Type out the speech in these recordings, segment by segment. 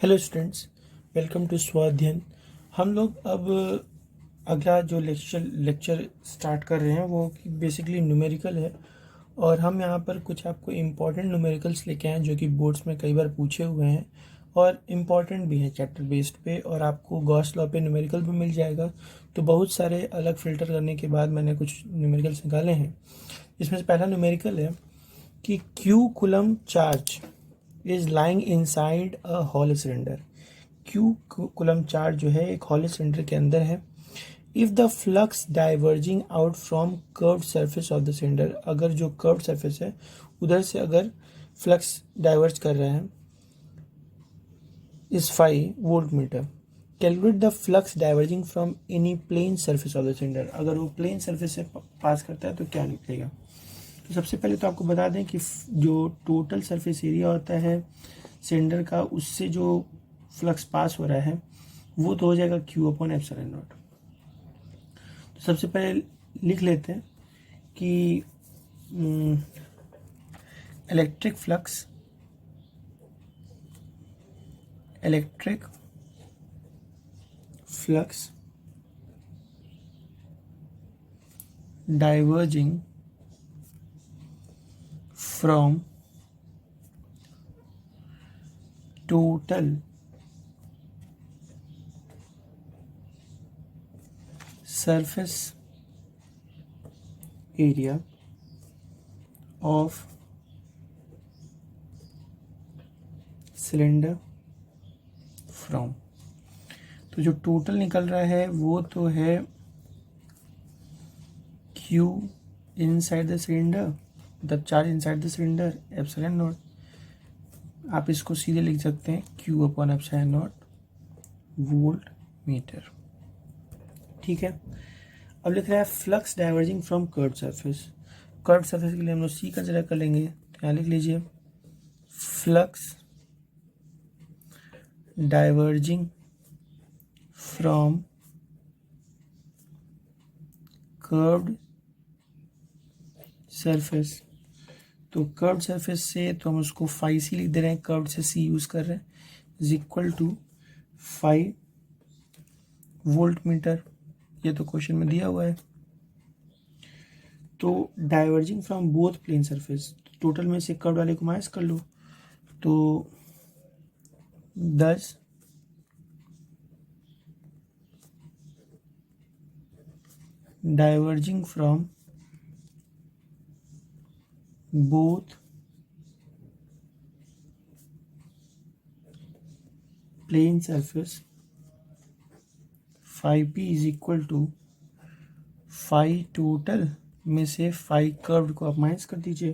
Hello students, welcome to Swadhyayan. हम लोग अब अगला जो लेक्चर स्टार्ट कर रहे हैं वो बेसिकली न्यूमेरिकल है। और हम यहाँ पर कुछ आपको इम्पॉर्टेंट न्यूमेरिकल्स लेके आए जो कि बोर्ड्स में कई बार पूछे हुए हैं और इम्पॉर्टेंट भी हैं चैप्टर बेस्ड पे। और आपको गॉस लॉ पे न्यूमेरिकल भी मिल जाएगा। तो बहुत सारे अलग फ़िल्टर करने के बाद मैंने कुछ न्यूमेरिकल्स निकाले हैं। इसमें से पहला न्यूमेरिकल है कि Q coulomb charge is lying inside a hall cylinder. Q coulomb charge जो है एक हॉल सिलेंडर के अंदर है। If the flux diverging out from curved surface of the cylinder, अगर जो कर्व्ड सरफेस है उधर से अगर फ्लक्स डाइवर्ज कर रहा है is 5 volt metre. Calculate the flux diverging from any plane surface of the cylinder. अगर वो प्लेन सरफेस से पास करता है तो क्या निकलेगा। तो सबसे पहले तो आपको बता दें कि जो टोटल सरफेस एरिया होता है सिलेंडर का, उससे जो फ्लक्स पास हो रहा है वो तो हो जाएगा क्यू अपॉन एप्सिलॉन नॉट। तो सबसे पहले लिख लेते हैं कि electric flux diverging from total surface area of cylinder from। तो जो टोटल निकल रहा है वो तो है Q inside the cylinder, the charge inside the cylinder epsilon not. आप इसको सीधे लिख सकते हैं Q upon epsilon not volt meter. ठीक है। अब लिख रहा है flux diverging from curved surface. Curved surface के लिए हम लोग C कंसिडर कर लेंगे। तो यहाँ लिख लीजिए flux diverging from curved surface. तो कर्व्ड सरफेस से तो हम उसको 5C लिख दे रहे हैं, कर्व्ड से C यूज कर रहे हैं, is equal to 5 volt metre. ये तो क्वेश्चन में दिया हुआ है। तो diverging from both plane surface, total में से कर्व वाले को माइनस कर लो तो 10 diverging from both plane surface 5P is equal to 5 total में से 5 कर्व को आप माइनस कर दीजिए।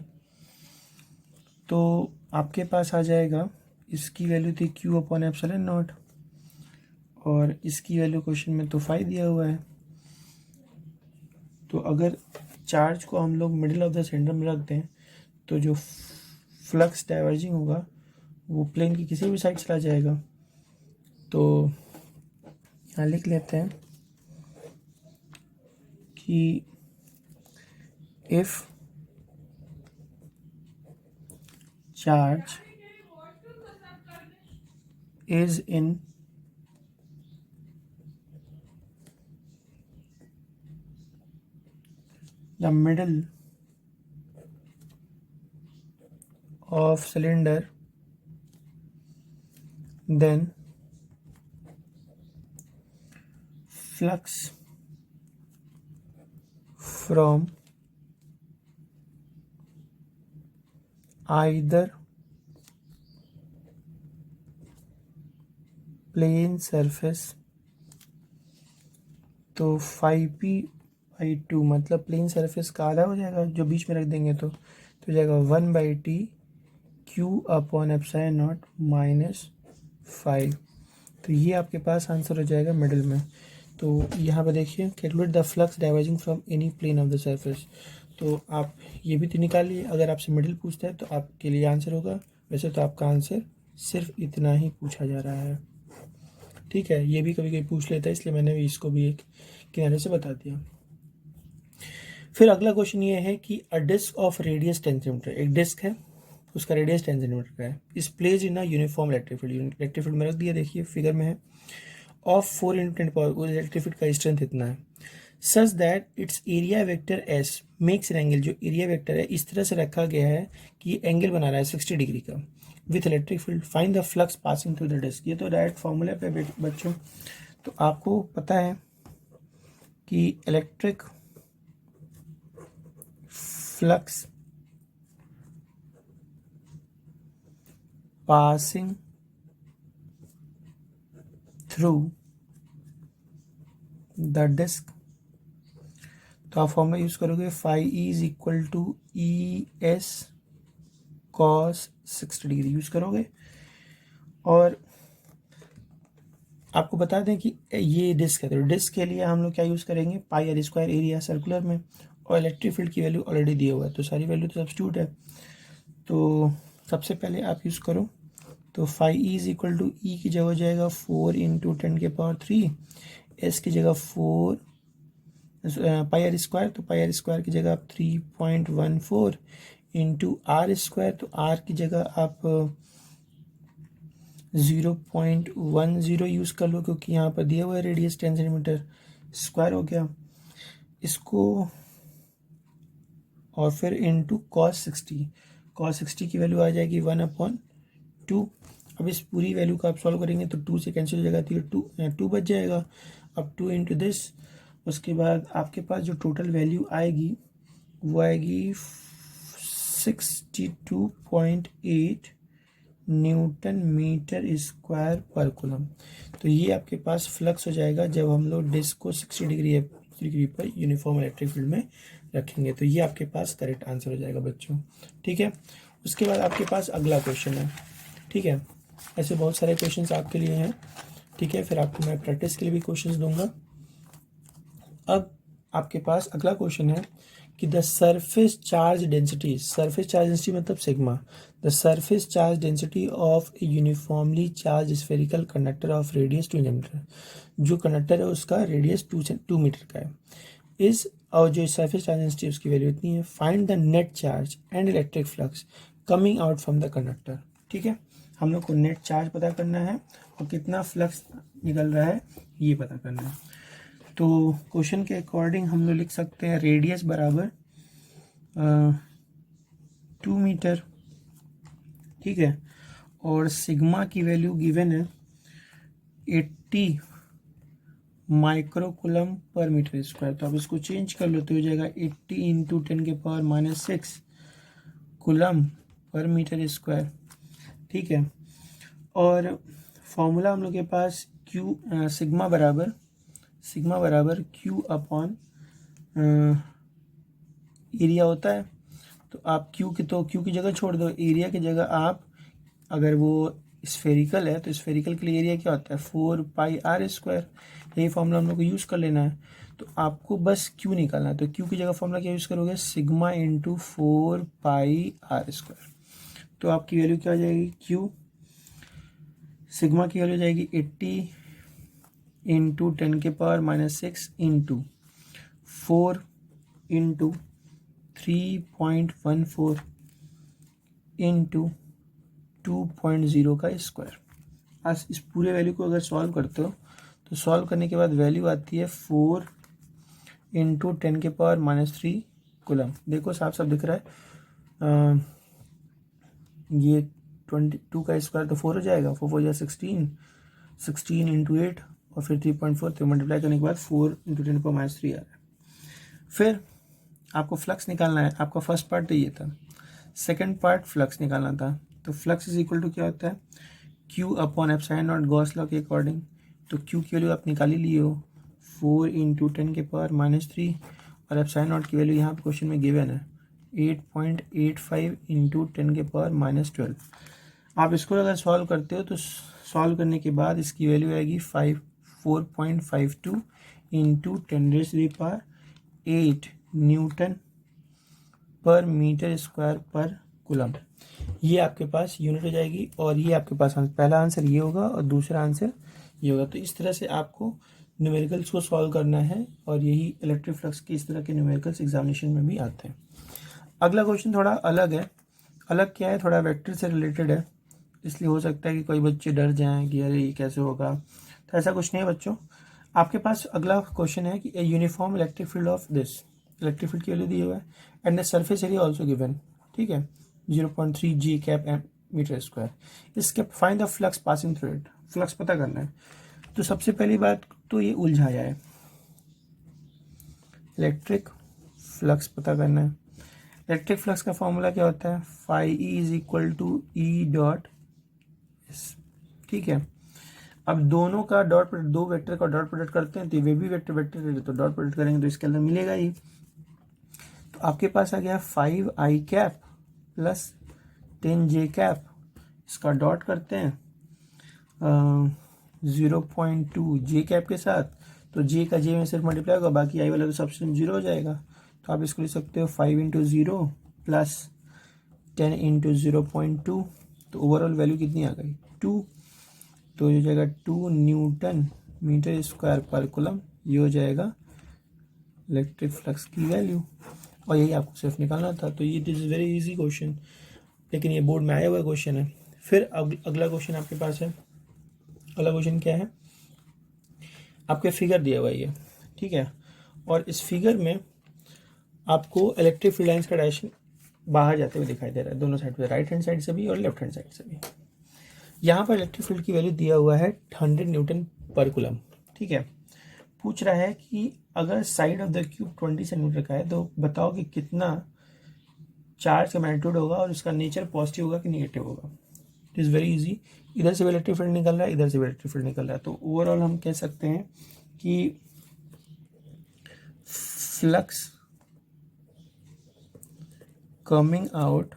तो आपके पास आ जाएगा, इसकी वैल्यू थी Q अपॉन एप्सिलॉन नॉट और इसकी वैल्यू क्वेश्चन में तो 5 दिया हुआ है। तो अगर चार्ज को हम लोग मिडिल ऑफ द सिलेंडर में रख दें तो जो फ्लक्स डाइवर्जिंग होगा वो प्लेन की किसी भी साइड चला जाएगा। तो यहाँ लिख लेते हैं कि if charge is in the middle of cylinder, then flux from either plane surface, तो 5P/2 मतलब प्लेन सरफेस का आधा हो जाएगा, जो बीच में रख देंगे तो हो जाएगा 1/T Q upon epsilon not minus 5। तो ये आपके पास आंसर हो जाएगा मिडिल में। तो यहाँ पर देखिए calculate the flux diverging from any plane of the surface. तो आप ये भी तो निकालिए, अगर आपसे मिडिल पूछता है तो आपके लिए आंसर होगा। वैसे तो आपका आंसर सिर्फ इतना ही पूछा जा रहा है। ठीक है, ये भी कभी कभी पूछ लेता है, इसलिए मैंने इसको भी एक किनारे से बता दिया। फिर अगला क्वेश्चन ये है कि अ डिस्क ऑफ रेडियस 10 सेंटीमीटर, एक डिस्क है उसका रेडियस 10 सेंटीमीटर का है, इस place in a uniform electric field, electric field में रख दिया, देखिए फिगर में है, ऑफ 4 × 10 पावर, उस इलेक्ट्रिक फील्ड का स्ट्रेंथ इतना है, such that it's area vector S makes an angle, जो एरिया वेक्टर है इस तरह से रखा गया है कि ये एंगल बना रहा है 60 डिग्री का with electric field, find the flux passing through the disc. ये तो डायरेक्ट फॉर्मूला पे बच्चों, तो आपको पता है कि electric flux passing through the disc, तो आप फॉर्मूला यूज करोगे phi is equal to E S cos 60 degree use करोगे। और आपको बता दें कि ये डिस्क है, तो डिस्क के लिए हम लोग क्या यूज़ करेंगे, पाई आर स्क्वायर एरिया सर्कुलर में, और इलेक्ट्रिक फील्ड की वैल्यू ऑलरेडी दिया हुआ है, तो सारी वैल्यू तो सब्स्टिट्यूट है। तो सबसे पहले आप यूज़ करो, तो फाई इज इक्वल टू ई की जगह हो जाएगा 4 × 10⁻3, एस की जगह 4 पाई आर स्क्वायर, तो पाई आर स्क्वायर की जगह आप 3.14 इंटू आर स्क्वायर, तो आर की जगह आप 0.10 यूज़ कर लो, क्योंकि यहाँ पर दिया हुआ है रेडियस 10 सेंटीमीटर, स्क्वायर हो गया इसको, और फिर इंटू कॉस 60 की वैल्यू आ जाएगी 1/2। अब इस पूरी वैल्यू को आप सॉल्व करेंगे तो 2 से कैंसिल हो जाएगा, तो 2 बच जाएगा। अब 2 × दिस, उसके बाद आपके पास जो टोटल वैल्यू आएगी वो आएगी 62.8 न्यूटन मीटर स्क्वायर पर कूलम। तो ये आपके पास फ्लक्स हो जाएगा जब हम लोग डिस्क को 60 डिग्री पर यूनिफॉर्म इलेक्ट्रिक फील्ड में रखेंगे। तो ये आपके पास करेक्ट आंसर हो जाएगा बच्चों, ठीक है। उसके बाद आपके पास अगला क्वेश्चन है, ठीक है। ऐसे बहुत सारे क्वेश्चंस आपके लिए हैं, ठीक है। फिर आपको मैं प्रैक्टिस के लिए भी क्वेश्चंस दूंगा। अब आपके पास अगला क्वेश्चन है कि the surface charge density, surface charge density मतलब sigma, the surface charge density of a uniformly charged spherical conductor of radius 2 centimetre, जो कंडक्टर है उसका रेडियस 2 मीटर का है, इस, और जो सरफेस चार्ज डेंसिटी उसकी वैल्यू इतनी है, find the net charge and electric flux coming out from the conductor. ठीक है, हम लोग को नेट चार्ज पता करना है और कितना फ्लक्स निकल रहा है ये पता करना है। तो क्वेश्चन के अकॉर्डिंग हम लोग लिख सकते हैं रेडियस बराबर 2 मीटर, ठीक है, और सिग्मा की वैल्यू गिवन है 80 माइक्रोकूलम पर मीटर स्क्वायर। तो आप इसको चेंज कर लो तो हो जाएगा 80 × 10⁻⁻6 कूलम पर मीटर स्क्वायर, ठीक है। और फॉर्मूला हम लोग के पास क्यू सिग्मा बराबर क्यू अपॉन एरिया होता है। तो आप क्यू की जगह छोड़ दो, एरिया की जगह आप, अगर वो स्फेरिकल है तो स्फेरिकल के लिए एरिया क्या होता है 4πr²। यही फॉर्मूला हम लोग को यूज़ कर लेना है। तो आपको बस क्यू निकालना है, तो क्यू की जगह फॉर्मूला क्या यूज़ करोगे, सिग्मा × 4πr²। तो आपकी वैल्यू क्या हो जाएगी, क्यू सिग्मा की वैल्यू हो जाएगी 80 × 10⁻⁻6 इंटू 4 × 3.14 इंटू 2.0 का स्क्वायर। आज इस पूरे वैल्यू को अगर सॉल्व करते हो तो सॉल्व करने के बाद वैल्यू आती है 4 × 10⁻³ कूलम। देखो साफ साफ दिख रहा है, ये 22 का स्क्वायर तो 4 हो जाएगा, 4 4 16 × 8 और फिर 3.4, तो मल्टीप्लाई करने के बाद 4 × 10⁻³ आ रहा है। फिर आपको फ्लक्स निकालना है। आपका फर्स्ट पार्ट तो ये था, सेकंड पार्ट फ्लक्स निकालना था। तो फ्लक्स इज इक्वल टू क्या होता है, Q upon epsilon not Gauss law के अकॉर्डिंग। तो क्यू की वैल्यू आप निकाल ही लिए हो 4 × 10⁻³ और एप्सिलॉन नॉट की वैल्यू यहाँ पे क्वेश्चन में गिवन है 8.85 × 10⁻12। आप इसको अगर सॉल्व करते हो तो सॉल्व करने के बाद इसकी वैल्यू आएगी 4.52 × 10⁸ न्यूटन पर मीटर स्क्वायर पर कूलम। ये आपके पास यूनिट हो जाएगी। और ये आपके पास पहला आंसर ये होगा और दूसरा आंसर ये होगा। तो इस तरह से आपको न्यूमेरिकल्स को सॉल्व करना है और यही इलेक्ट्रिक फ्लक्स के इस तरह के न्यूमेरिकल्स एग्जामिनेशन में भी आते हैं। अगला क्वेश्चन थोड़ा अलग है। अलग क्या है, थोड़ा वेक्टर से रिलेटेड है, इसलिए हो सकता है कि कोई बच्चे डर जाएं कि अरे ये कैसे होगा, तो ऐसा कुछ नहीं है बच्चों। आपके पास अगला क्वेश्चन है कि a uniform electric field of this, electric field की वैल्यू दी हुआ है and the surface area also given, ठीक है, 0.3 जी कैप एम मीटर स्क्वायर। इसके find the flux passing through it, flux पता करना है। तो सबसे पहली बात तो ये उलझाया है, इलेक्ट्रिक फ्लक्स पता करना है। इलेक्ट्रिक फ्लक्स का फॉर्मूला क्या होता है, phi E is equal to E dot S, ठीक है। अब दोनों का डॉट प्रोडक्ट, दो वेक्टर का डॉट प्रोडक्ट करते हैं तो वे भी वेक्टर वेक्टर तो डॉट प्रोडक्ट करेंगे तो इसके अंदर मिलेगा ही। तो आपके पास आ गया 5i cap plus 10j cap, इसका डॉट करते हैं 0.2 जे कैप के साथ, तो जे का जे में सिर्फ मल्टीप्लाई होगा, बाकी आई वाला तो सबसे जीरो हो जाएगा। तो आप इसको लिख सकते हो 5 इंटू ज़ीरो प्लस 10 इंटू 0.2, तो ओवरऑल वैल्यू कितनी आ गई 2, तो ये हो जाएगा 2 न्यूटन मीटर स्क्वायर पर कूलम, ये हो जाएगा इलेक्ट्रिक फ्लक्स की वैल्यू। और यही आपको सिर्फ निकालना था। तो ये this is very easy question, लेकिन ये बोर्ड में आया हुआ क्वेश्चन है। फिर अगला क्वेश्चन आपके पास है, अगला क्वेश्चन क्या है, आपके फिगर दिया हुआ है, ठीक है, और इस फिगर में आपको इलेक्ट्रिक फील्ड लाइंस का डायरेक्शन बाहर जाते हुए दिखाई दे रहा है, दोनों साइड पे, राइट हैंड साइड से भी और लेफ्ट हैंड साइड से भी। यहाँ पर इलेक्ट्रिक फील्ड की वैल्यू दिया हुआ है 100 न्यूटन पर कूलम, ठीक है। पूछ रहा है कि अगर side of the cube 20 centimetre का है तो बताओ कि कितना चार्ज का मैग्नीट्यूड होगा और उसका नेचर पॉजिटिव होगा कि निगेटिव होगा। इट इज़ वेरी इजी, इधर से भी इलेक्ट्रिक फील्ड निकल रहा है, इधर से भी इलेक्ट्रिक फील्ड निकल रहा है, तो ओवरऑल हम कह सकते हैं कि flux coming out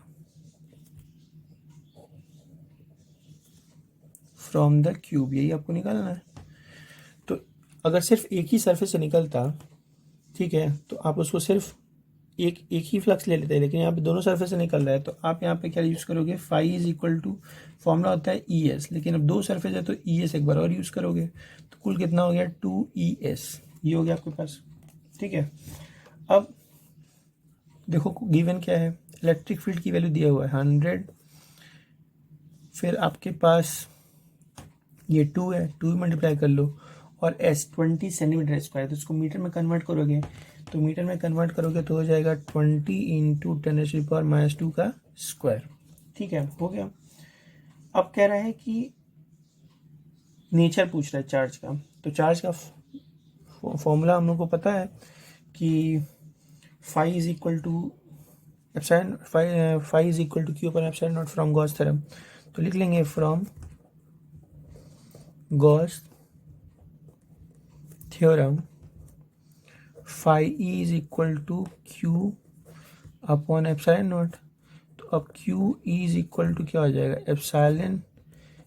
from the cube, यही आपको निकालना है। तो अगर सिर्फ एक ही सरफेस से निकलता, ठीक है, तो आप उसको सिर्फ एक ही फ्लक्स ले लेते हैं, लेकिन यहाँ पे दोनों सरफेस से निकल रहा है, तो आप यहाँ पे क्या यूज़ करोगे, phi is equal to, formula होता है ई एस, लेकिन अब दो सरफेस है तो ई एस एक बार और यूज़ करोगे, तो कुल कितना हो गया 2ES, ये हो गया आपके पास, ठीक है। अब देखो गिवन क्या है, इलेक्ट्रिक फील्ड की वैल्यू दिया हुआ है 100, फिर आपके पास ये 2 है, 2 मल्टीप्लाई कर लो, और एस 20 सेंटीमीटर स्क्वायर, तो इसको मीटर में कन्वर्ट करोगे, तो मीटर में कन्वर्ट करोगे तो हो जाएगा 20 इंटू 10⁻⁻² का स्क्वायर, ठीक है, हो गया। अब कह रहा है कि नेचर पूछ रहा है चार्ज का, तो चार्ज का फॉर्मूला हम लोग को पता है कि phi is equal to epsilon, phi is equal to q upon epsilon naught from Gauss theorem, तो लिख लेंगे from Gauss theorem phi E is equal to q upon epsilon naught. तो अब q E is equal to क्या हो जाएगा, epsilon,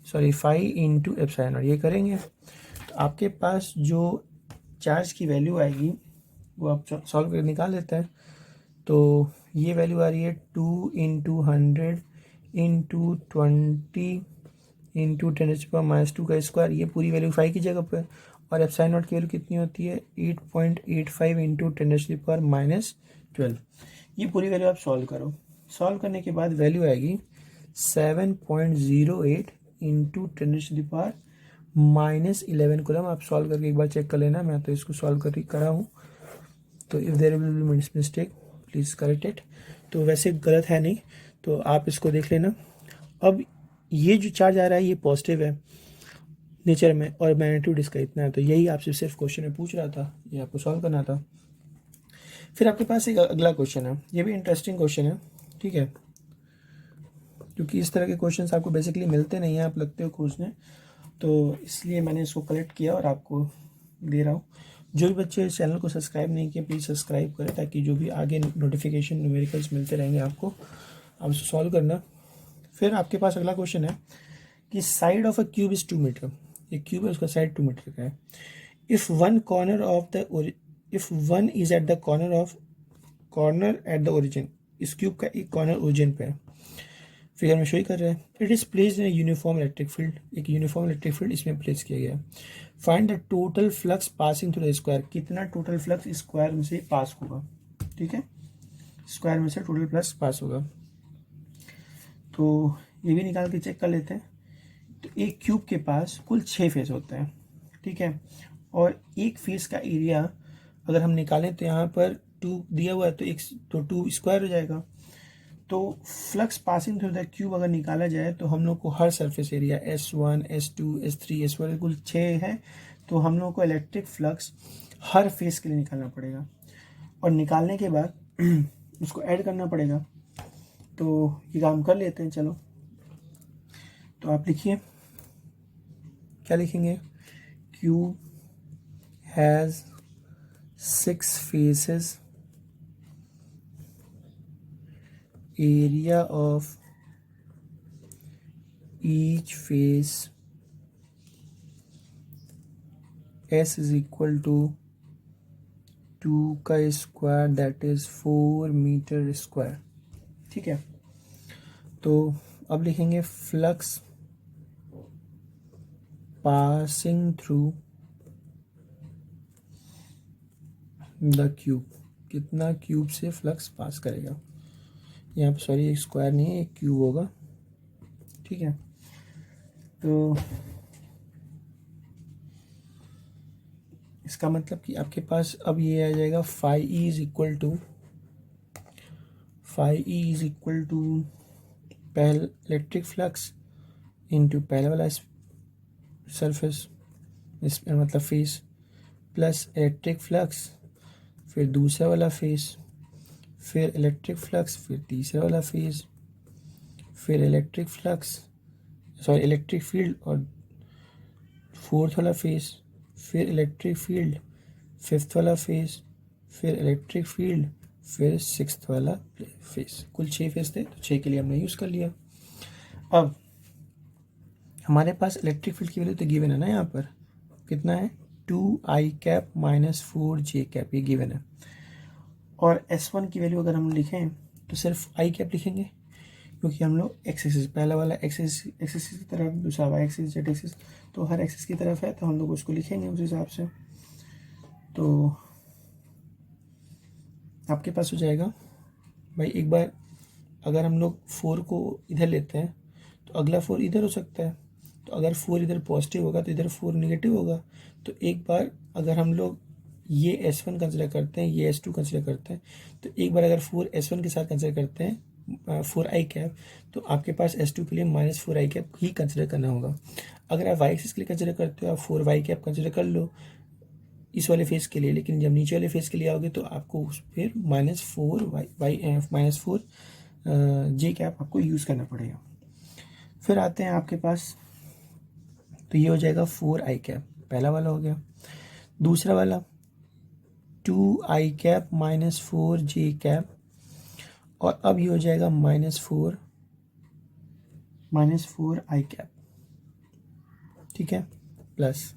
sorry phi into epsilon naught, ये करेंगे तो आपके पास जो चार्ज की वैल्यू आएगी वो आप सॉल्व कर निकाल लेते हैं। तो ये वैल्यू आ रही है 2 इंटू 100 इंटू 20 इंटू 10⁻² का स्क्वायर, ये पूरी वैल्यू 5 की जगह पर, और एप्सिलॉन नॉट की वैल्यू कितनी होती है 8.85 इंटू 10⁻12। ये पूरी वैल्यू आप सॉल्व करो, सॉल्व करने के बाद वैल्यू आएगी 7.08 इंटू 10⁻11 कूलम। आप सॉल्व करके एक बार चेक कर लेना, मैं तो इसको सॉल्व कर करा हूँ, तो if there will be mistake please correct it. तो वैसे गलत है नहीं, तो आप इसको देख लेना। अब ये जो चार्ज आ रहा है ये पॉजिटिव है नेचर में, और मैग्नीट्यूड इसका इतना है, तो यही आपसे सिर्फ क्वेश्चन में पूछ रहा था, ये आपको सॉल्व करना था। फिर आपके पास एक अगला क्वेश्चन है, ये भी इंटरेस्टिंग क्वेश्चन है, ठीक है, क्योंकि इस तरह के क्वेश्चन आपको बेसिकली मिलते नहीं हैं, आप लगते हो खोजने, तो इसलिए मैंने इसको कलेक्ट किया और आपको दे रहा हूँ। जो भी बच्चे इस चैनल को सब्सक्राइब नहीं किए प्लीज़ सब्सक्राइब करें, ताकि जो भी आगे नोटिफिकेशन न्यूमेरिकल्स मिलते रहेंगे आपको, आप उसको सॉल्व करना। फिर आपके पास अगला क्वेश्चन है कि side of a cube is 2 metre, एक क्यूब है उसका साइड 2 मीटर का है। If one is at the corner at the origin, इस क्यूब का एक कॉर्नर ओरिजिन पे है, फिगर में शो ही कर रहा है। It is placed in uniform electric field, एक यूनिफॉर्म इलेक्ट्रिक फील्ड इसमें प्लेस किया गया है। Find the total flux passing through the square, कितना टोटल फ्लक्स स्क्वायर में से पास होगा, ठीक है, स्क्वायर में से टोटल फ्लक्स पास होगा। तो ये भी निकाल के चेक कर लेते हैं। तो एक क्यूब के पास कुल 6 फेस होते हैं, ठीक है। और एक फेस का एरिया अगर हम निकालें तो यहाँ पर 2 दिया हुआ है, तो 2 स्क्वायर हो जाएगा। तो flux passing through the cube अगर निकाला जाए तो हम लोग को हर surface area S1 S2 S3 S4 कुल 6 है। तो हम लोग को इलेक्ट्रिक फ्लक्स हर फेस के लिए निकालना पड़ेगा, और निकालने के बाद उसको ऐड करना पड़ेगा। तो ये काम कर लेते हैं, चलो। तो आप लिखिए, क्या लिखेंगे? Cube has 6 faces, area of each face S is equal to 2 का square, that is 4 metre square, ठीक है। तो अब लिखेंगे flux passing through the cube, कितना क्यूब से फ्लक्स पास करेगा। यहाँ पर सॉरी, एक स्क्वायर नहीं है, एक क्यूब होगा, ठीक है। तो इसका मतलब कि आपके पास अब ये आ जाएगा phi E is equal to पहले इलेक्ट्रिक फ्लक्स इंटू पहले वाला सरफेस, इस मतलब फेस, प्लस इलेक्ट्रिक फ्लक्स, फिर दूसरा वाला फेस, फिर इलेक्ट्रिक फ्लक्स, फिर तीसरा वाला फेस, फिर इलेक्ट्रिक फील्ड और फोर्थ वाला फेस, फिर इलेक्ट्रिक फील्ड फिफ्थ वाला फेस, फिर इलेक्ट्रिक फील्ड, फिर सिक्स्थ वाला फेस। कुल 6 फेस थे, तो 6 के लिए हमने यूज़ कर लिया। अब हमारे पास इलेक्ट्रिक फील्ड की वैल्यू तो गिवन है ना, यहाँ पर कितना है 2i cap minus 4j cap, ये गिवन है। और S1 की वैल्यू अगर हम लिखें तो सिर्फ i कैप लिखेंगे, क्योंकि हम लोग एक्स एक्सिस, पहला वाला एक्स एक्सिस की तरफ, दूसरा वाई एक्सिस जेड एक्सिस, तो हर एक्सिस की तरफ है, तो हम लोग उसको लिखेंगे उस हिसाब से। तो आपके पास हो जाएगा भाई, एक बार अगर हम लोग 4 को इधर लेते हैं तो अगला 4 इधर हो सकता है। तो अगर 4 इधर पॉजिटिव होगा तो इधर 4 नेगेटिव होगा। तो एक बार अगर हम लोग ये S1 कंसिडर करते हैं, ये S2 कंसिडर करते हैं, तो एक बार अगर 4 S1 के साथ कंसिडर करते हैं 4i कैप, तो आपके पास S2 के लिए माइनस 4i कैप ही कंसिडर करना होगा। अगर आप वाई एक्सिस के लिए कंसिडर करते हो, आप 4y कैप कंसिडर कर लो इस वाले फेस के लिए, लेकिन जब नीचे वाले फेस के लिए आओगे तो आपको फिर -4 जे कैप आपको यूज़ करना पड़ेगा। फिर आते हैं आपके पास, तो ये हो जाएगा 4i कैप, पहला वाला हो गया। दूसरा वाला 2i cap minus 4j cap, और अब ये हो जाएगा -4i कैप, ठीक है, प्लस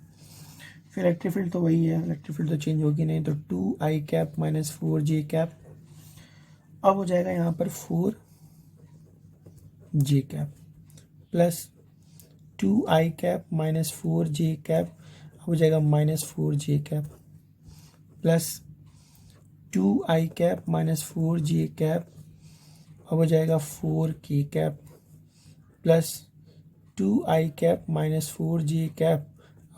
फिर इलेक्ट्रिक फील्ड तो वही है, इलेक्ट्रिक फील्ड तो चेंज होगी नहीं, तो 2i cap minus 4j cap. अब हो जाएगा यहाँ पर 4j cap plus 2i cap minus 4j cap, अब हो जाएगा -4j cap plus 2i cap minus 4j cap, अब हो जाएगा 4k cap plus 2i cap minus 4j cap,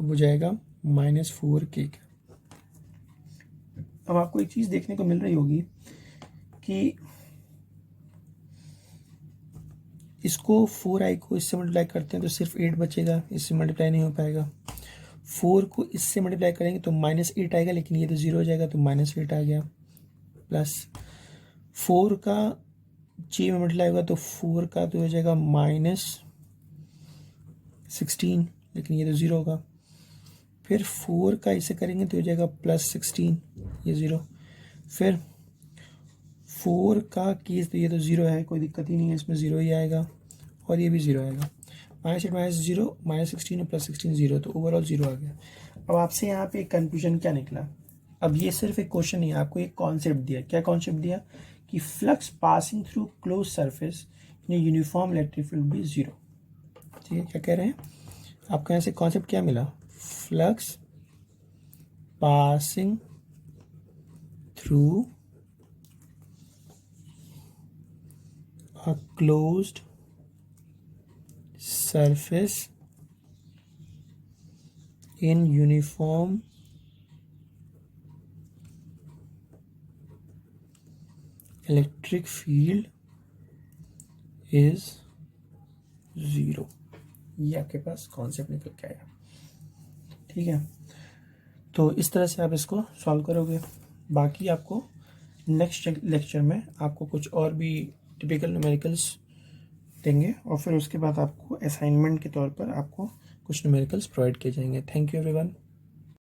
अब हो जाएगा -4k कैप। अब आपको एक चीज़ देखने को मिल रही होगी कि इसको 4i को इससे मल्टीप्लाई करते हैं तो सिर्फ 8 बचेगा, इससे मल्टीप्लाई नहीं हो पाएगा। 4 को इससे मल्टीप्लाई करेंगे तो -8 आएगा, लेकिन ये तो 0 हो जाएगा, तो -8 आ गया। प्लस 4 का j में मल्टीप्लाई होगा तो 4 का तो हो जाएगा -16, लेकिन ये तो 0 होगा। फिर 4 का इसे करेंगे तो हो जाएगा +16, ये 0। फिर 4 का केस तो ये तो 0 है, कोई दिक्कत ही नहीं है, इसमें 0 ही आएगा, और ये भी 0 आएगा। -8 -0 -16 और +16 0, तो ओवरऑल 0 आ गया। अब आपसे यहाँ पे एक कंक्लूजन क्या निकला? अब ये सिर्फ एक क्वेश्चन नहीं है, आपको एक कॉन्सेप्ट दिया। क्या कॉन्सेप्ट दिया? कि flux passing through close surface in uniform electric field be 0। ठीक है, क्या कह रहे हैं? आपको यहाँ से कॉन्सेप्ट क्या मिला? Flux passing through a closed surface in uniform electric field is 0। ये आपके पास कॉन्सेप्ट निकल के आया। ठीक है, तो इस तरह से आप इसको सॉल्व करोगे। बाकी आपको नेक्स्ट लेक्चर में आपको कुछ और भी टिपिकल न्यूमेरिकल्स देंगे और फिर उसके बाद आपको असाइनमेंट के तौर पर आपको कुछ न्यूमेरिकल्स प्रोवाइड किए जाएंगे। Thank you everyone.